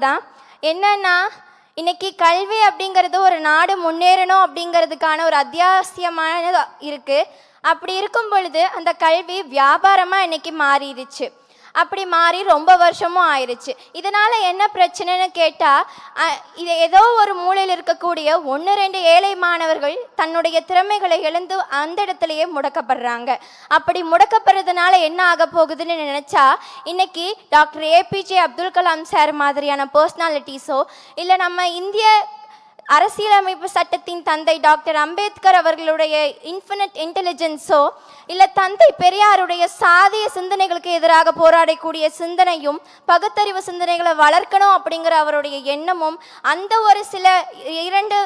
தான் என்னன்னா இன்னைக்கு கல்வி அப்படிங்கிறது ஒரு நாடு முன்னேறணும் அப்படிங்கிறதுக்கான ஒரு அத்தியாவசியமானது இருக்குது. அப்படி இருக்கும் பொழுது அந்த கல்வி வியாபாரமாக இன்னைக்கு மாறிடுச்சு. அப்படி மாறி ரொம்ப வருஷமும் ஆயிடுச்சு. இதனால் என்ன பிரச்சனைன்னு கேட்டால், இது ஏதோ ஒரு மூலையில் இருக்கக்கூடிய 1-2 ஏழை மாணவர்கள் தன்னுடைய திறமைகளை இழந்து அந்த இடத்துலையே முடக்கப்படுறாங்க. அப்படி முடக்கப்படுறதுனால என்ன ஆக போகுதுன்னு நினச்சா, இன்னைக்கு doctor APJ Abdul Kalam sir மாதிரியான பர்சனாலிட்டிஸோ இல்லை நம்ம இந்திய அரசியலமைப்பு சட்டத்தின் தந்தை டாக்டர் அம்பேத்கர் அவர்களுடைய இன்ஃபினிட் இன்டெலிஜென்ஸோ இல்லை தந்தை பெரியாருடைய சாதிய சிந்தனைகளுக்கு எதிராக போராடக்கூடிய சிந்தனையும் பகுத்தறிவு சிந்தனைகளை வளர்க்கணும் அப்படிங்கிற அவருடைய எண்ணமும் அந்த ஒரு சில 2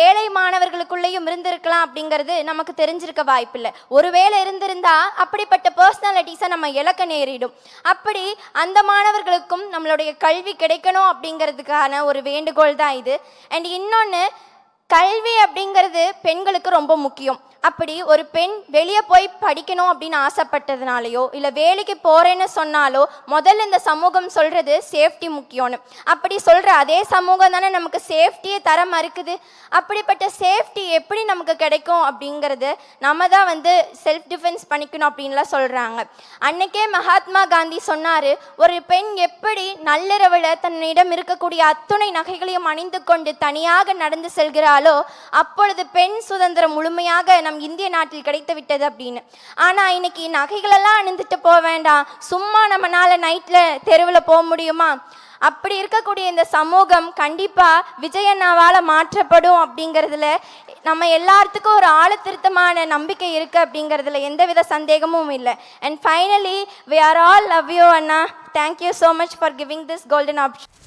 ஏழை மாணவர்களுக்குள்ளேயும் இருந்திருக்கலாம் அப்படிங்கிறது நமக்கு தெரிஞ்சிருக்க வாய்ப்பில்லை. ஒருவேளை இருந்திருந்தா அப்படிப்பட்ட பர்சனாலிட்டிஸை நம்ம இழக்க நேரிடும். அப்படி அந்த மாணவர்களுக்கும் நம்மளுடைய கல்வி கிடைக்கணும் அப்படிங்கிறதுக்கான ஒரு வேண்டுகோள் தான் இது. அண்ட் இன்னொன்று, கல்வி அப்படிங்கிறது பெண்களுக்கு ரொம்ப முக்கியம். அப்படி ஒரு பெண் வெளியே போய் படிக்கணும் அப்படின்னு ஆசைப்பட்டதுனாலையோ இல்லை வேலைக்கு போகிறேன்னு சொன்னாலோ முதல்ல இந்த சமூகம் சொல்கிறது சேஃப்டி முக்கியம்னு. அப்படி சொல்கிற அதே சமூகம் தானே நமக்கு சேஃப்டியே தர மறுக்குது. அப்படிப்பட்ட சேஃப்டி எப்படி நமக்கு கிடைக்கும் அப்படிங்கிறது நம்ம தான் செல்ஃப் டிஃபென்ஸ் பண்ணிக்கணும் அப்படின்லாம் சொல்கிறாங்க. அன்னைக்கே மகாத்மா காந்தி சொன்னார், ஒரு பெண் எப்படி நள்ளிரவில் தன்னிடம் இருக்கக்கூடிய அத்துணை நகைகளையும் அணிந்து கொண்டு தனியாக நடந்து செல்கிறாளோ அப்பொழுது பெண் சுதந்திரம் முழுமையாக இந்திய நாட்டில் கிடைத்து விட்டது அப்படின்னு. ஆனால் இன்னைக்கு நகைகளெல்லாம் அணிந்துட்டு போக வேண்டாம், சும்மா நம்மளால நைட்டில் தெருவில் போக முடியுமா? அப்படி இருக்கக்கூடிய இந்த சமூகம் கண்டிப்பாக விஜயண்ணாவால் மாற்றப்படும் அப்படிங்கிறதுல நம்ம எல்லாத்துக்கும் ஒரு ஆழத்திருத்தமான நம்பிக்கை இருக்குது அப்படிங்கிறதுல எந்தவித சந்தேகமும் இல்லை. And finally we are all love you Anna. Thank you so much for giving this golden opportunity.